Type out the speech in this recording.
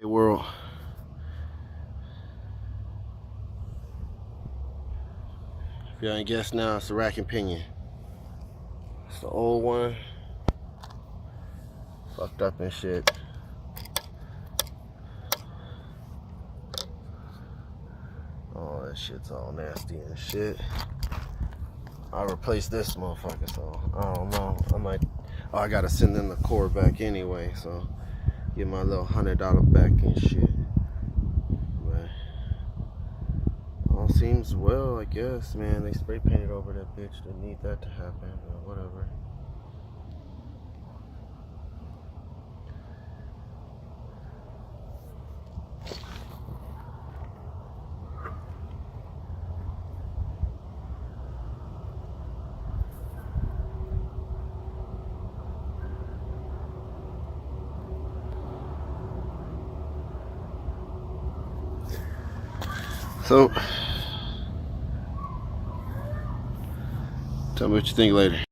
Hey world. If y'all ain't guessed now, it's the rack and pinion. It's the old one. Fucked up and shit. Oh, that shit's all nasty and shit. I replaced this motherfucker, so I don't know. Oh, I gotta send them the cord back anyway, so get my little $100 back and shit. But all seems well, I guess, man. They spray painted over that bitch. Didn't need that to happen, but whatever. So, tell me what you think later.